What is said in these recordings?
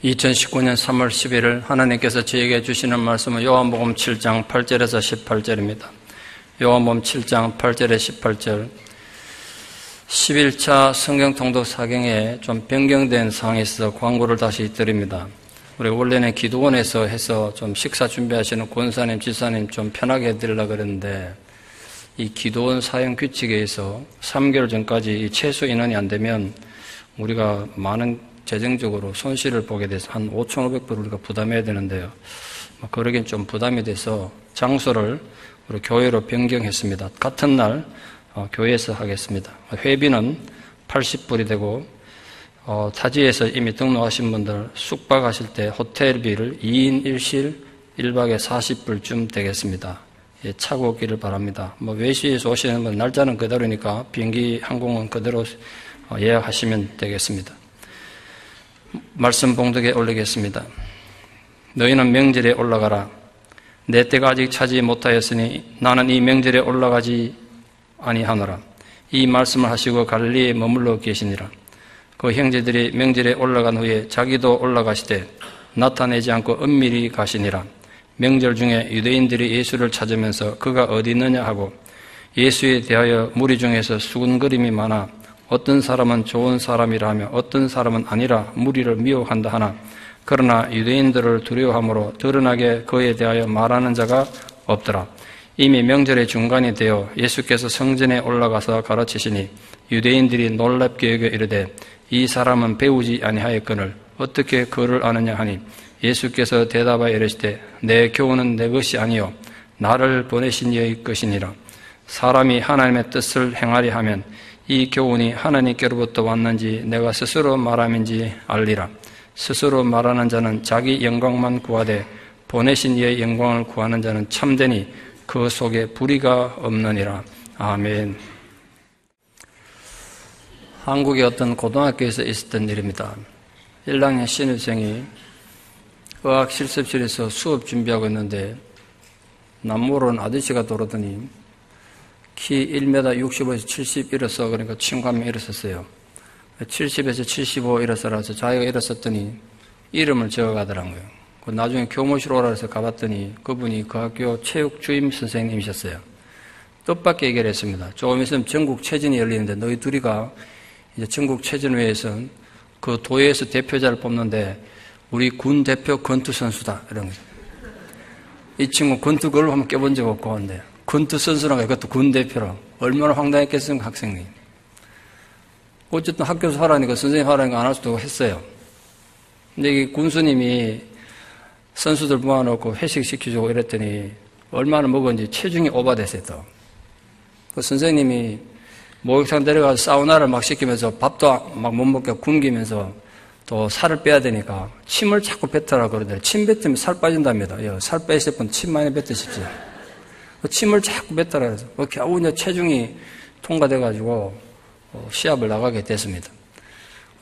2019년 3월 11일 하나님께서 저에게 주시는 말씀은 요한복음 7장 8절에서 18절입니다. 요한복음 7장 8절에서 18절. 11차 성경 통독 사경에 좀 변경된 사항이 있어서 광고를 다시 드립니다. 우리 원래는 기도원에서 해서 좀 식사 준비하시는 권사님, 지사님 좀 편하게 해드리려고 그랬는데, 이 기도원 사용 규칙에 의해서 3개월 전까지 이 최소 인원이 안 되면 우리가 많은 재정적으로 손실을 보게 돼서 한 5,500불 우리가 부담해야 되는데요. 그러긴 좀 부담이 돼서 장소를 우리 교회로 변경했습니다. 같은 날 교회에서 하겠습니다. 회비는 80불이 되고 타지에서 이미 등록하신 분들 숙박하실 때 호텔비를 2인 1실 1박에 40불쯤 되겠습니다. 예, 차고 오기를 바랍니다. 외시에서 오시는 분 날짜는 그대로니까 비행기 항공은 그대로 예약하시면 되겠습니다. 말씀 봉독에 올리겠습니다. 너희는 명절에 올라가라. 내 때가 아직 차지 못하였으니 나는 이 명절에 올라가지 아니하노라. 이 말씀을 하시고 갈릴리에 머물러 계시니라. 그 형제들이 명절에 올라간 후에 자기도 올라가시되 나타내지 않고 은밀히 가시니라. 명절 중에 유대인들이 예수를 찾으면서 그가 어디 있느냐 하고 예수에 대하여 무리 중에서 수군거림이 많아 어떤 사람은 좋은 사람이라 하며 어떤 사람은 아니라 무리를 미워한다 하나 그러나 유대인들을 두려워함으로 드러나게 그에 대하여 말하는 자가 없더라. 이미 명절의 중간이 되어 예수께서 성전에 올라가서 가르치시니 유대인들이 놀랍게 여겨 이르되 이 사람은 배우지 아니하였거늘 어떻게 그를 아느냐 하니 예수께서 대답하여 이르시되 내 교훈은 내 것이 아니요 나를 보내신 이의 것이니라. 사람이 하나님의 뜻을 행하리 하면 이 교훈이 하나님께로부터 왔는지 내가 스스로 말함인지 알리라. 스스로 말하는 자는 자기 영광만 구하되 보내신 이의 영광을 구하는 자는 참되니 그 속에 불의가 없느니라. 아멘. 한국의 어떤 고등학교에서 있었던 일입니다. 1학년 신입생이 의학 실습실에서 수업 준비하고 있는데 남모르는 아저씨가 돌아오더니 키 1m 65에서 70 일어서 그러니까 친구 한 명 일어섰어요. 70에서 75 일어서라서 자기가 일어섰더니 이름을 적어가더라고요. 나중에 교무실 오라 해서 가봤더니 그분이 그 학교 체육 주임 선생님이셨어요. 뜻밖의 얘기를 했습니다. 조금 있으면 전국체전이 열리는데 너희 둘이가 이제 전국체전회에서 그 도에서 대표자를 뽑는데 우리 군 대표 권투 선수다 이런 거죠. 이 친구 권투 걸로 한번 껴본 적 없고 한데 권투 선수라고 그것도 군 대표로 얼마나 황당했겠습니까 학생이. 어쨌든 학교에서 하라니까 선생님 하라니까 안 할 수도 했어요. 근데 이 군수님이 선수들 모아놓고 회식 시켜주고 이랬더니 얼마나 먹었는지 체중이 오버됐어요 또. 그 선생님이 목욕탕 데려가서 사우나를 막 시키면서 밥도 막 못 먹게 굶기면서 또 살을 빼야 되니까 침을 자꾸 뱉으라 그러더니 침 뱉으면 살 빠진답니다. 살 빼실 분 침 많이 뱉으십시오. 침을 자꾸 뱉더라 그래서 겨우 이제 체중이 통과돼가지고 시합을 나가게 됐습니다.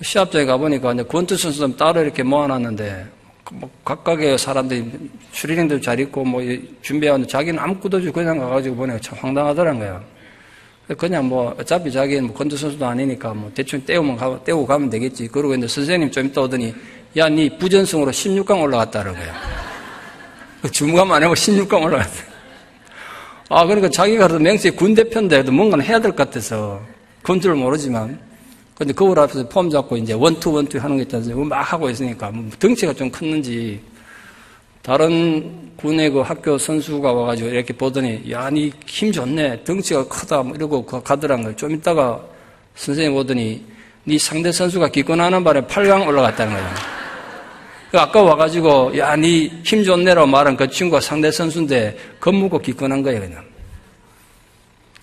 시합장에 가보니까 이제 권투 선수들 따로 이렇게 모아놨는데 각각의 사람들이 추리닝도 잘 입고 준비하는데 자기는 아무것도 없이 그냥 가가지고 보니까 참 황당하더란 거야. 그냥 어차피 자기는 권투 선수도 아니니까 대충 떼우고 가면 되겠지. 그러고 이제 선생님 좀 이따 오더니 야, 니 부전승으로 16강 올라갔다는 거야. 주무관 안 하고 16강 올라갔다. 그러니까 자기가 맹세히 군 대표인데 뭔가는 해야 될 것 같아서 건투를 모르지만 근데 거울 앞에서 폼 잡고 이제 원투 하는 거 있잖아요. 막 하고 있으니까 덩치가 좀 컸는지 다른 군의 그 학교 선수가 와가지고 이렇게 보더니 야, 니 힘 좋네. 덩치가 크다. 이러고 가더란 거예요. 좀 있다가 선생님 오더니 니 상대 선수가 기권하는 바람에 8강 올라갔다는 거예요. 아까 와가지고 야, 니 힘 좋네라고 말한 그 친구가 상대 선수인데 겁먹고 기권한 거예요 그냥.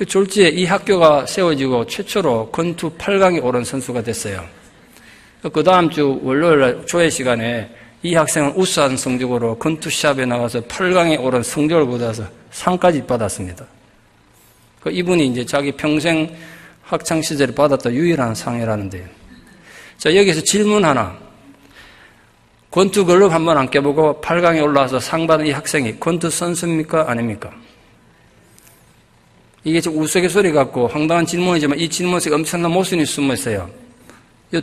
졸지에 이 학교가 세워지고 최초로 권투 8강에 오른 선수가 됐어요. 그 다음 주 월요일 조회 시간에 이 학생은 우수한 성적으로 권투 시합에 나가서 8강에 오른 성적을 거둬서 상까지 받았습니다. 이분이 이제 자기 평생 학창시절에 받았던 유일한 상이라는데. 자, 여기서 질문 하나. 권투 글럽 한번 안 껴보고 8강에 올라와서 상 받은 이 학생이 권투 선수입니까? 아닙니까? 이게 좀 우스갯소리 같고 황당한 질문이지만 이 질문 속에 엄청난 모순이 숨어 있어요.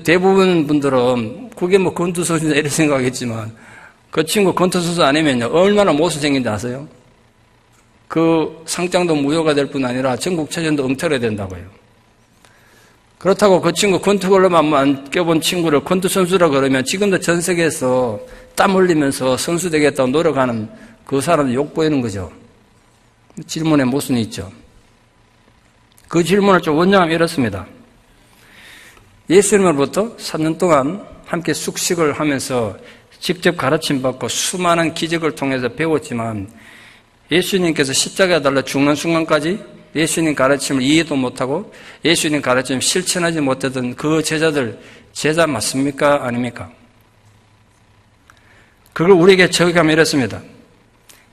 대부분 분들은 그게 뭐 권투 선수냐 이런 생각하겠지만 그 친구 권투 선수 아니면요 얼마나 못생긴지 아세요? 그 상장도 무효가 될 뿐 아니라 전국체전도 엉터려야 된다고요. 그렇다고 그 친구 권투볼로만 안 껴본 친구를 권투 선수라 그러면 지금도 전 세계에서 땀 흘리면서 선수 되겠다고 노력하는 그 사람들 욕 보이는 거죠. 질문에 모순이 있죠. 그 질문을 좀 원정하면 이렇습니다. 예수님으로부터 3년 동안 함께 숙식을 하면서 직접 가르침받고 수많은 기적을 통해서 배웠지만 예수님께서 십자가에 달려 죽는 순간까지 예수님 가르침을 이해도 못하고 예수님 가르침을 실천하지 못했던 그 제자들, 제자 맞습니까? 아닙니까? 그걸 우리에게 적용하면 이렇습니다.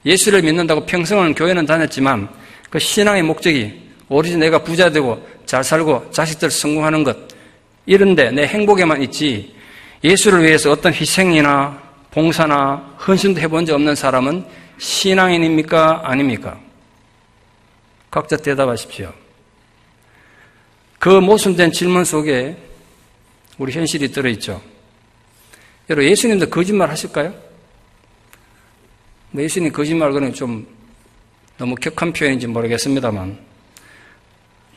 예수를 믿는다고 평생은 교회는 다녔지만 그 신앙의 목적이 오로지 내가 부자 되고 잘 살고 자식들 성공하는 것 이런데 내 행복에만 있지 예수를 위해서 어떤 희생이나 봉사나 헌신도 해본 적 없는 사람은 신앙인입니까? 아닙니까? 각자 대답하십시오. 그 모순된 질문 속에 우리 현실이 들어있죠. 여러분 예수님도 거짓말 하실까요? 뭐 예수님 거짓말 그러면 좀 너무 격한 표현인지 모르겠습니다만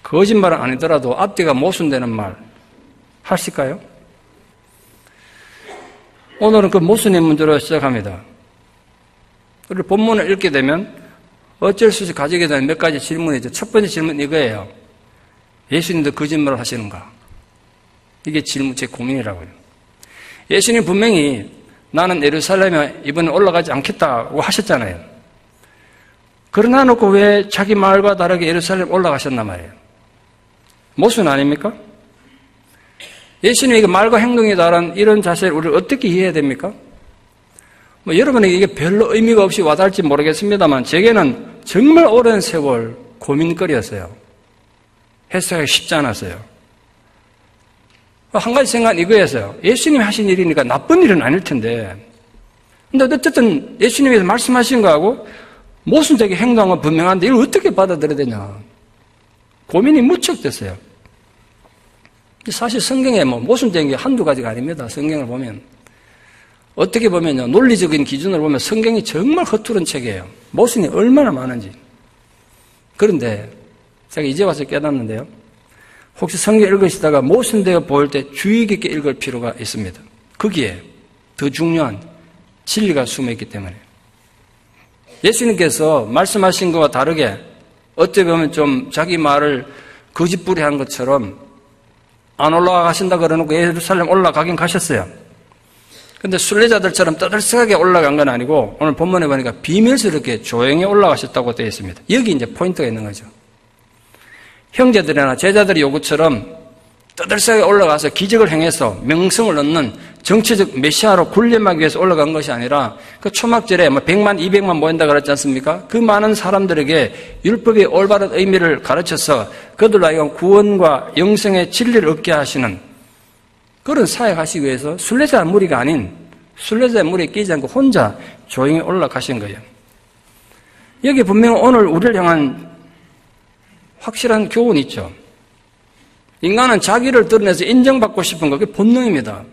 거짓말은 아니더라도 앞뒤가 모순되는 말 하실까요? 오늘은 그 모순의 문제로 시작합니다. 우리 본문을 읽게 되면 어쩔 수 없이 가지게 되는 몇 가지 질문이죠. 첫 번째 질문은 이거예요. 예수님도 거짓말을 하시는가? 이게 질문, 제 고민이라고요. 예수님 분명히 나는 예루살렘에 이번에 올라가지 않겠다고 하셨잖아요. 그러나 놓고 왜 자기 말과 다르게 예루살렘 올라가셨단 말이에요. 모순 아닙니까? 예수님의 말과 행동에 따른 이런 자세를 우리가 어떻게 이해해야 됩니까? 뭐 여러분에게 이게 별로 의미가 없이 와닿을지 모르겠습니다만 제게는 정말 오랜 세월 고민거리였어요. 해석하기 쉽지 않았어요. 한 가지 생각은 이거였어요. 예수님이 하신 일이니까 나쁜 일은 아닐 텐데 근데 어쨌든 예수님께서 말씀하신 거하고 모순되게 행동한 건 분명한데 이걸 어떻게 받아들여야 되냐 고민이 무척 됐어요. 사실 성경에 뭐 모순된 게 한두 가지가 아닙니다. 성경을 보면 어떻게 보면요 논리적인 기준으로 보면 성경이 정말 허투른 책이에요. 모순이 얼마나 많은지. 그런데 제가 이제 와서 깨닫는데요. 혹시 성경 읽으시다가 모순되어 보일 때 주의 깊게 읽을 필요가 있습니다. 거기에 더 중요한 진리가 숨어있기 때문에 예수님께서 말씀하신 것과 다르게 어떻게 보면 좀 자기 말을 거짓부리한 것처럼 안 올라가신다 그러놓고 예루살렘 올라가긴 가셨어요. 근데 순례자들처럼 떠들썩하게 올라간 건 아니고 오늘 본문에 보니까 비밀스럽게 조용히 올라가셨다고 되어 있습니다. 여기 이제 포인트가 있는 거죠. 형제들이나 제자들의 요구처럼 떠들썩하게 올라가서 기적을 행해서 명성을 얻는 정치적 메시아로 군림하기 위해서 올라간 것이 아니라 그 초막절에 100만, 200만 모인다 그랬지 않습니까? 그 많은 사람들에게 율법의 올바른 의미를 가르쳐서 그들로 하여금 구원과 영생의 진리를 얻게 하시는 그런 사역하시기 위해서 순례자 무리가 아닌 순례자 무리에 끼지 않고 혼자 조용히 올라가신 거예요. 여기 분명 오늘 우리를 향한 확실한 교훈이 있죠. 인간은 자기를 드러내서 인정받고 싶은 거, 그게 본능입니다.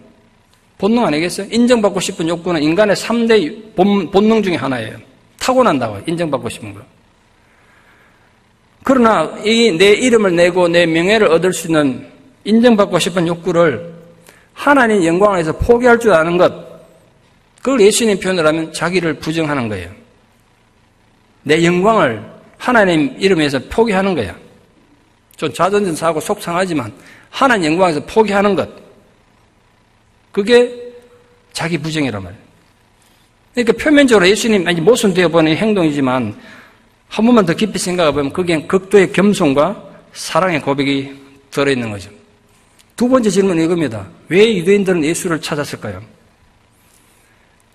본능 아니겠어요? 인정받고 싶은 욕구는 인간의 3대 본능 중에 하나예요. 타고난다고, 인정받고 싶은 거. 그러나 이 내 이름을 내고 내 명예를 얻을 수 있는 인정받고 싶은 욕구를 하나님 영광에서 포기할 줄 아는 것, 그걸 예수님 표현을 하면 자기를 부정하는 거예요. 내 영광을 하나님 이름에서 포기하는 거야. 좀 자존심상하고 속상하지만 하나님 영광에서 포기하는 것. 그게 자기 부정이란 말이에요. 그러니까 표면적으로 예수님 모순되어 보는 행동이지만 한 번만 더 깊이 생각해 보면 거기엔 극도의 겸손과 사랑의 고백이 들어있는 거죠. 두 번째 질문은 이겁니다. 왜 유대인들은 예수를 찾았을까요?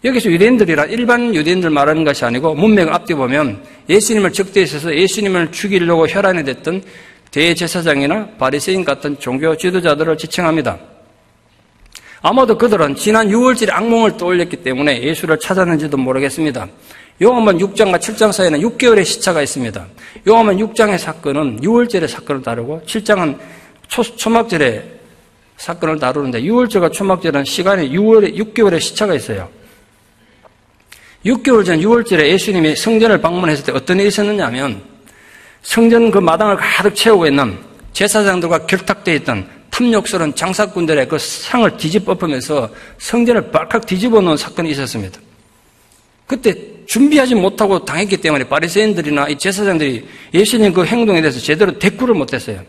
여기서 유대인들이라 일반 유대인들 말하는 것이 아니고 문맥을 앞뒤 보면 예수님을 적대해서 예수님을 죽이려고 혈안이 됐던 대제사장이나 바리새인 같은 종교 지도자들을 지칭합니다. 아마도 그들은 지난 6월절에 악몽을 떠올렸기 때문에 예수를 찾았는지도 모르겠습니다. 요한복음 6장과 7장 사이에는 6개월의 시차가 있습니다. 요한복음 6장의 사건은 6월절의 사건을 다루고 7장은 초막절에 사건을 다루는데 유월절과 초막절은 시간이 6개월의 시차가 있어요. 6개월 전 6월절에 예수님이 성전을 방문했을 때 어떤 일이 있었느냐 하면 성전 그 마당을 가득 채우고 있는 제사장들과 결탁되어 있던 탐욕스러운 장사꾼들의 그 상을 뒤집어엎으면서 성전을 발칵 뒤집어 놓은 사건이 있었습니다. 그때 준비하지 못하고 당했기 때문에 바리새인들이나 이 제사장들이 예수님 그 행동에 대해서 제대로 대꾸를 못했어요.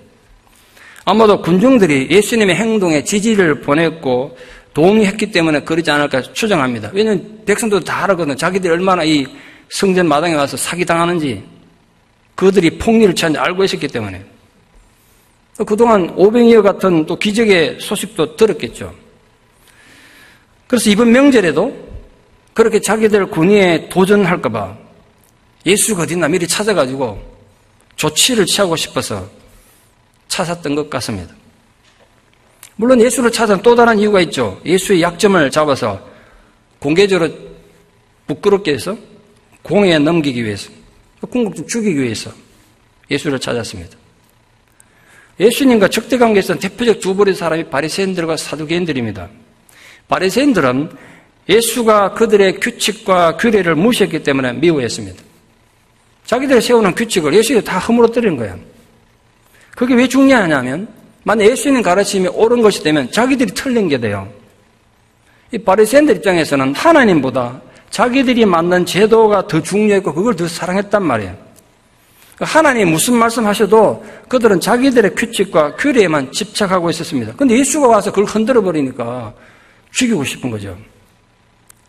아마도 군중들이 예수님의 행동에 지지를 보냈고 동의했기 때문에 그러지 않을까 추정합니다. 왜냐하면 백성도 다 알거든요. 자기들이 얼마나 이 성전 마당에 와서 사기당하는지 그들이 폭리를 취한지 알고 있었기 때문에 그동안 오병이어 같은 또 기적의 소식도 들었겠죠. 그래서 이번 명절에도 그렇게 자기들 군의에 도전할까 봐 예수가 어딨나 미리 찾아가지고 조치를 취하고 싶어서 찾았던 것 같습니다. 물론 예수를 찾은 또 다른 이유가 있죠. 예수의 약점을 잡아서 공개적으로 부끄럽게 해서 공회에 넘기기 위해서, 궁극적으로 죽이기 위해서 예수를 찾았습니다. 예수님과 적대관계에 있어서 대표적 두 부류의 사람이 바리새인들과 사두개인들입니다. 바리새인들은 예수가 그들의 규칙과 규례를 무시했기 때문에 미워했습니다. 자기들이 세우는 규칙을 예수가 다 허물어뜨리는 거예요. 그게 왜 중요하냐면 만약 예수님 가르침이 옳은 것이 되면 자기들이 틀린 게 돼요. 이 바리새인들 입장에서는 하나님보다 자기들이 만든 제도가 더 중요했고 그걸 더 사랑했단 말이에요. 하나님이 무슨 말씀하셔도 그들은 자기들의 규칙과 규례에만 집착하고 있었습니다. 그런데 예수가 와서 그걸 흔들어 버리니까 죽이고 싶은 거죠.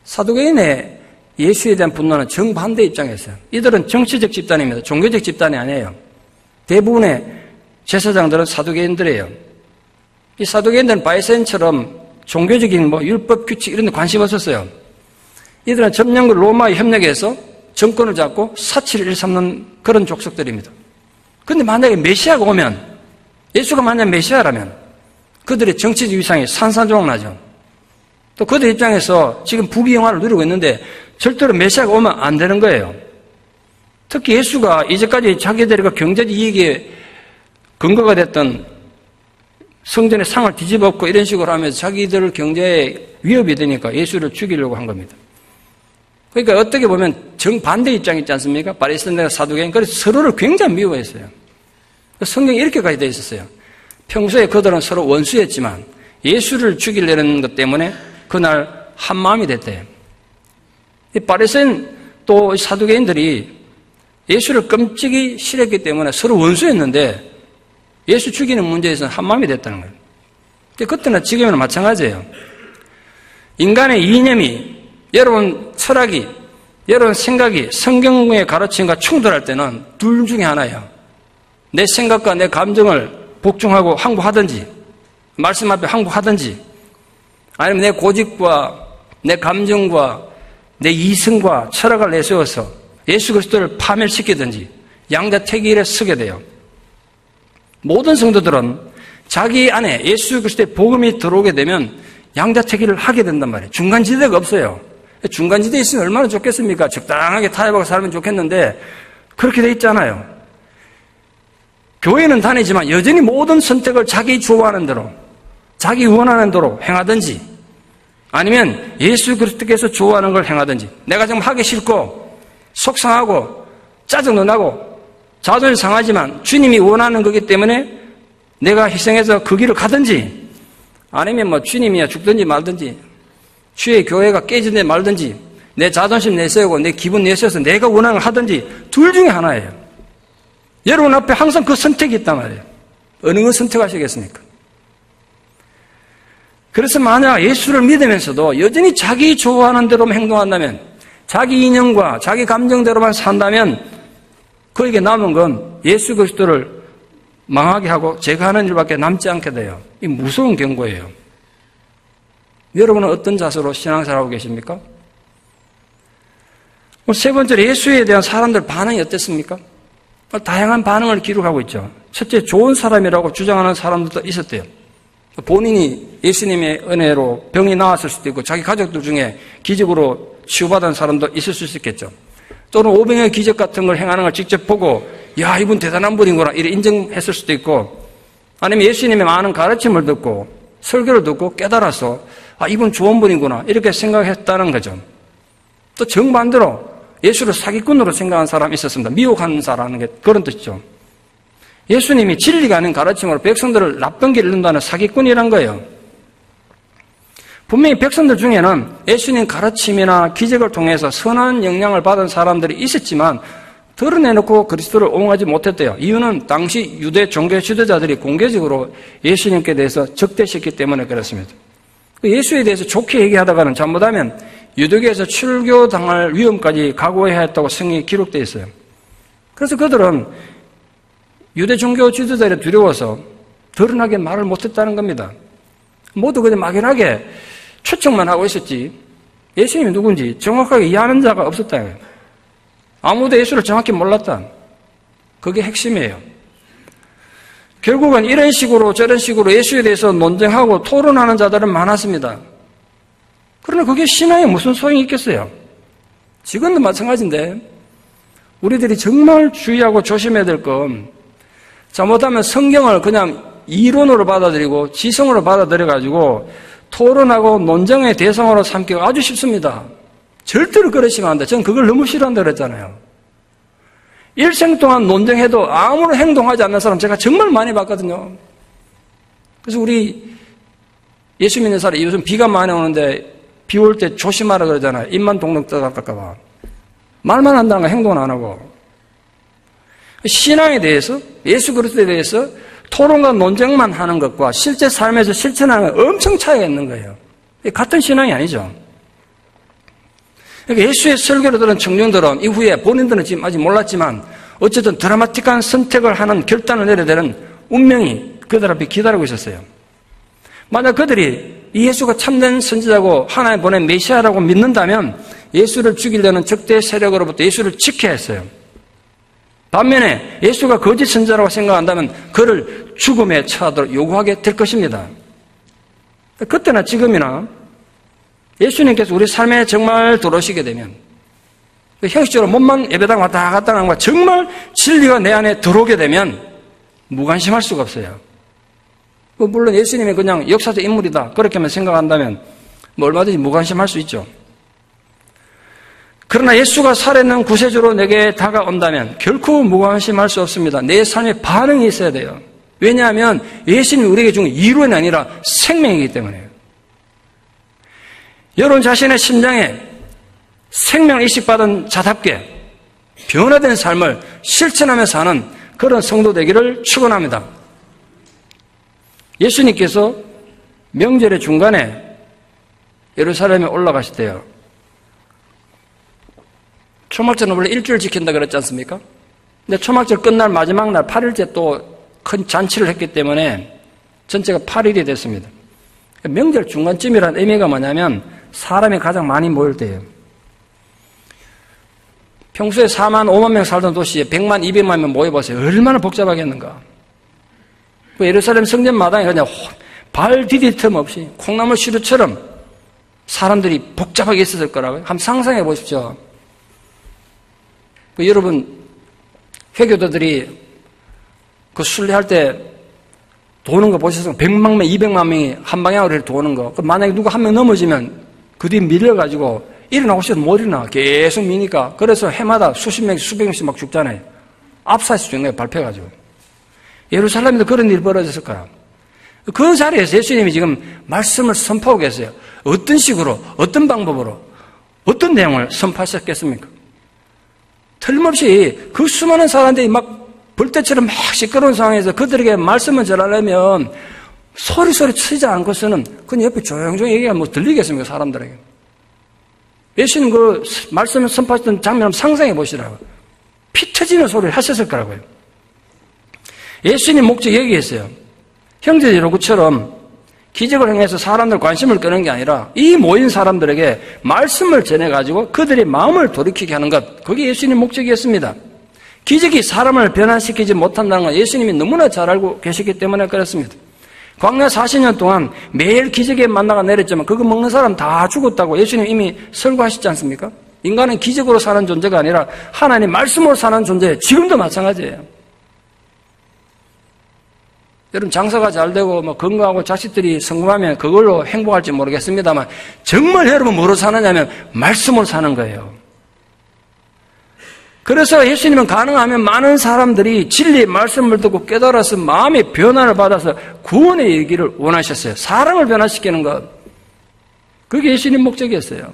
사두개인의 예수에 대한 분노는 정반대 입장이었어요. 이들은 정치적 집단입니다. 종교적 집단이 아니에요. 대부분의 제사장들은 사두개인들이에요. 이 사두개인들은 바리새인처럼 종교적인 율법 규칙 이런 데 관심 없었어요. 이들은 점령국 로마의 협력에서 정권을 잡고 사치를 일삼는 그런 족속들입니다. 그런데 만약에 메시아가 오면, 예수가 만약 메시아라면 그들의 정치적 위상이 산산조각나죠. 또 그들 입장에서 지금 부귀영화를 누리고 있는데 절대로 메시아가 오면 안 되는 거예요. 특히 예수가 이제까지 자기들의 경제적 이익에 근거가 됐던 성전의 상을 뒤집어엎고 이런 식으로 하면서 자기들 경제에 위협이 되니까 예수를 죽이려고 한 겁니다. 그러니까 어떻게 보면 정반대 입장이 있지 않습니까? 바리새인과 사두개인. 그래서 서로를 굉장히 미워했어요. 성경에 이렇게까지 되어 있었어요. 평소에 그들은 서로 원수였지만 예수를 죽이려는 것 때문에 그날 한 마음이 됐대요. 이 바리새인 또 사두개인들이 예수를 끔찍이 싫어했기 때문에 서로 원수였는데 예수 죽이는 문제에서는 한 마음이 됐다는 거예요. 그때나 지금이나 마찬가지예요. 인간의 이념이, 여러분 철학이, 여러분 생각이 성경의 가르침과 충돌할 때는 둘 중에 하나예요. 내 생각과 내 감정을 복종하고 항복하든지, 말씀 앞에 항복하든지, 아니면 내 고집과 내 감정과 내 이성과 철학을 내세워서 예수 그리스도를 파멸시키든지 양자택일에 서게 돼요. 모든 성도들은 자기 안에 예수 그리스도의 복음이 들어오게 되면 양자택일을 하게 된단 말이에요. 중간지대가 없어요. 중간지대에 있으면 얼마나 좋겠습니까? 적당하게 타협하고 살면 좋겠는데 그렇게 돼 있잖아요. 교회는 다니지만 여전히 모든 선택을 자기 좋아하는 대로, 자기 원하는 대로 행하든지 아니면 예수 그리스도께서 좋아하는 걸 행하든지, 내가 정말 하기 싫고 속상하고 짜증도 나고 자존심 상하지만 주님이 원하는 거기 때문에 내가 희생해서 그 길을 가든지, 아니면 주님이야 죽든지 말든지, 주의 교회가 깨지든지 말든지, 내 자존심 내세우고 내 기분 내세워서 내가 원하는 걸 하든지, 둘 중에 하나예요. 여러분 앞에 항상 그 선택이 있단 말이에요. 어느 걸 선택하시겠습니까? 그래서 만약 예수를 믿으면서도 여전히 자기 좋아하는 대로만 행동한다면, 자기 인연과 자기 감정대로만 산다면 그에게 남은 건 예수 그리스도를 망하게 하고 제가 하는 일밖에 남지 않게 돼요. 이 무서운 경고예요. 여러분은 어떤 자세로 신앙생활하고 계십니까? 세 번째로 예수에 대한 사람들 반응이 어땠습니까? 다양한 반응을 기록하고 있죠. 첫째, 좋은 사람이라고 주장하는 사람들도 있었대요. 본인이 예수님의 은혜로 병이 나았을 수도 있고 자기 가족들 중에 기적으로 치유받은 사람도 있을 수 있겠죠. 또는 오병이어 기적 같은 걸 행하는 걸 직접 보고 야, 이분 대단한 분이구나 이래 인정했을 수도 있고, 아니면 예수님의 많은 가르침을 듣고 설교를 듣고 깨달아서 이분 좋은 분이구나 이렇게 생각했다는 거죠. 또 정반대로 예수를 사기꾼으로 생각한 사람이 있었습니다. 미혹하는 자라는 게 그런 뜻이죠. 예수님이 진리가 아닌 가르침으로 백성들을 나쁜 길을 이른다는 사기꾼이란 거예요. 분명히 백성들 중에는 예수님 가르침이나 기적을 통해서 선한 영향을 받은 사람들이 있었지만 드러내놓고 그리스도를 옹호하지 못했대요. 이유는 당시 유대 종교 지도자들이 공개적으로 예수님께 대해서 적대시했기 때문에 그렇습니다. 예수에 대해서 좋게 얘기하다가는 잘못하면 유대교에서 출교당할 위험까지 각오해야 했다고 성경에 기록되어 있어요. 그래서 그들은 유대 종교 지도자들이 두려워서 드러나게 말을 못했다는 겁니다. 모두 그냥 막연하게 추측만 하고 있었지 예수님이 누군지 정확하게 이해하는 자가 없었다. 아무도 예수를 정확히 몰랐다. 그게 핵심이에요. 결국은 이런 식으로 저런 식으로 예수에 대해서 논쟁하고 토론하는 자들은 많았습니다. 그러나 그게 신앙에 무슨 소용이 있겠어요? 지금도 마찬가지인데 우리들이 정말 주의하고 조심해야 될 건 잘못하면 성경을 그냥 이론으로 받아들이고 지성으로 받아들여가지고 토론하고 논쟁의 대상으로 삼기가 아주 쉽습니다. 절대로 그러시면 안 돼. 저는 그걸 너무 싫어한다 그랬잖아요. 일생 동안 논쟁해도 아무런 행동하지 않는 사람 제가 정말 많이 봤거든요. 그래서 우리 예수 믿는 사람 요즘 비가 많이 오는데 비 올 때 조심하라 그러잖아요. 입만 동동 떠갈까 봐. 말만 한다는 거 행동은 안 하고. 신앙에 대해서 예수 그리스도에 대해서 토론과 논쟁만 하는 것과 실제 삶에서 실천하는 건 엄청 차이가 있는 거예요. 같은 신앙이 아니죠. 그러니까 예수의 설교를 들은 청중들은 이후에 본인들은 지금 아직 몰랐지만 어쨌든 드라마틱한 선택을 하는 결단을 내려야 되는 운명이 그들 앞에 기다리고 있었어요. 만약 그들이 이 예수가 참된 선지자고 하나님 보낸 메시아라고 믿는다면 예수를 죽이려는 적대 세력으로부터 예수를 지켜야 했어요. 반면에 예수가 거짓 선지자라고 생각한다면 그를 죽음에 처하도록 요구하게 될 것입니다. 그때나 지금이나 예수님께서 우리 삶에 정말 들어오시게 되면 형식적으로 몸만 예배당 왔다 갔다 하는 것과 정말 진리가 내 안에 들어오게 되면 무관심할 수가 없어요. 물론 예수님이 그냥 역사적 인물이다 그렇게만 생각한다면 얼마든지 무관심할 수 있죠. 그러나 예수가 살아있는 구세주로 내게 다가온다면 결코 무관심할 수 없습니다. 내 삶에 반응이 있어야 돼요. 왜냐하면 예수님이 우리에게 준 이론이 아니라 생명이기 때문에요. 여러분 자신의 심장에 생명을 이식받은 자답게 변화된 삶을 실천하며 사는 그런 성도 되기를 축원합니다. 예수님께서 명절의 중간에 예루살렘에 올라가실 때요. 초막절은 원래 일주일 지킨다 그랬지 않습니까? 근데 초막절 끝날 마지막 날 8일째 또 큰 잔치를 했기 때문에 전체가 8일이 됐습니다. 명절 중간쯤이라는 의미가 뭐냐면 사람이 가장 많이 모일 때예요. 평소에 4만, 5만 명 살던 도시에 100만, 200만 명 모여보세요. 얼마나 복잡하겠는가. 예루살렘 성전 마당에 그냥 발 디딜 틈 없이 콩나물 시루처럼 사람들이 복잡하게 있었을 거라고요. 한번 상상해 보십시오. 여러분, 회교도들이 그 순례할 때 도는 거 보셨어요? 100만 명, 200만 명이 한 방향으로 도는 거. 만약에 누가 한 명 넘어지면 그 뒤에 밀려가지고 일어나고 싶어도 못 일어나. 계속 미니까. 그래서 해마다 수십 명, 수백 명씩 막 죽잖아요. 압사해서 죽는 거예요, 밟혀가지고. 예루살렘에도 그런 일이 벌어졌을 거야. 그 자리에서 예수님이 지금 말씀을 선포하고 계세요. 어떤 식으로, 어떤 방법으로, 어떤 내용을 선포하셨겠습니까? 틀림없이 그 수많은 사람들이 막 벌떼처럼 막 시끄러운 상황에서 그들에게 말씀을 전하려면 소리소리 치지 않고서는 그냥 옆에 조용조용히 얘기하면 뭐 들리겠습니까, 사람들에게. 예수님 그 말씀을 선포하셨던 장면 한번 상상해 보시라고. 피 터지는 소리를 하셨을 거라고요. 예수님 목적이 여기였어요. 형제들 요구처럼 기적을 행해서 사람들 관심을 끄는 게 아니라 이 모인 사람들에게 말씀을 전해가지고 그들의 마음을 돌이키게 하는 것, 그게 예수님 목적이었습니다. 기적이 사람을 변화시키지 못한다는 건 예수님이 너무나 잘 알고 계시기 때문에 그렇습니다. 광야 40년 동안 매일 기적의 만나가 내렸지만 그거 먹는 사람 다 죽었다고 예수님 이미 설교하시지 않습니까? 인간은 기적으로 사는 존재가 아니라 하나님 말씀으로 사는 존재예요. 지금도 마찬가지예요. 여러분 장사가 잘 되고 뭐 건강하고 자식들이 성공하면 그걸로 행복할지 모르겠습니다만 정말 여러분 뭐로 사느냐면 말씀으로 사는 거예요. 그래서 예수님은 가능하면 많은 사람들이 진리의 말씀을 듣고 깨달아서 마음의 변화를 받아서 구원의 얘기를 원하셨어요. 사람을 변화시키는 것. 그게 예수님 목적이었어요.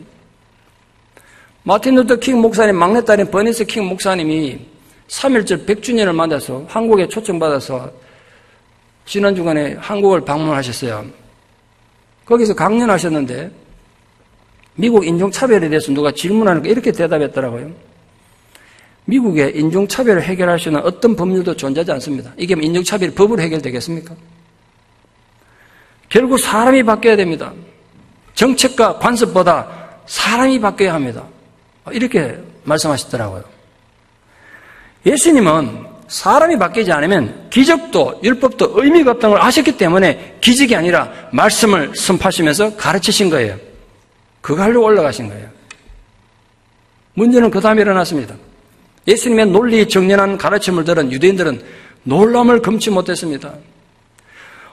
마틴 루터 킹 목사님 막내딸인 버니스 킹 목사님이 3.1절 100주년을 맞아서 한국에 초청받아서 지난 주간에 한국을 방문하셨어요. 거기서 강연하셨는데 미국 인종차별에 대해서 누가 질문하니까 이렇게 대답했더라고요. 미국에 인종차별을 해결할 수 있는 어떤 법률도 존재하지 않습니다. 이게 인종차별이 법으로 해결되겠습니까? 결국 사람이 바뀌어야 됩니다. 정책과 관습보다 사람이 바뀌어야 합니다. 이렇게 말씀하시더라고요. 예수님은 사람이 바뀌지 않으면 기적도 율법도 의미가 없다는 걸 아셨기 때문에 기적이 아니라 말씀을 선포하시면서 가르치신 거예요. 그거 하려고 올라가신 거예요. 문제는 그 다음에 일어났습니다. 예수님의 논리 정연한 가르침을 들은 유대인들은 놀람을 금치 못했습니다.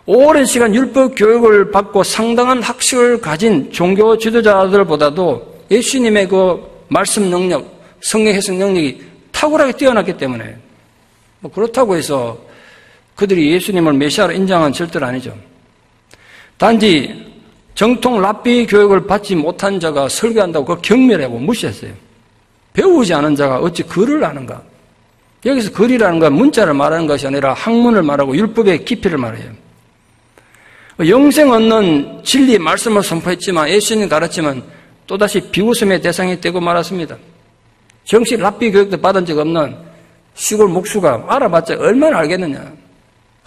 오랜 시간 율법 교육을 받고 상당한 학식을 가진 종교 지도자들보다도 예수님의 그 말씀 능력, 성령 해석 능력이 탁월하게 뛰어났기 때문에 뭐 그렇다고 해서 그들이 예수님을 메시아로 인정한 절대로 아니죠. 단지 정통 랍비 교육을 받지 못한 자가 설교한다고 그걸 경멸하고 무시했어요. 배우지 않은 자가 어찌 글을 아는가? 여기서 글이라는 건 문자를 말하는 것이 아니라 학문을 말하고 율법의 깊이를 말해요. 영생 얻는 진리 말씀을 선포했지만 예수님 가르침은 또다시 비웃음의 대상이 되고 말았습니다. 정식 랍비 교육도 받은 적 없는 시골 목수가 알아봤자 얼마나 알겠느냐.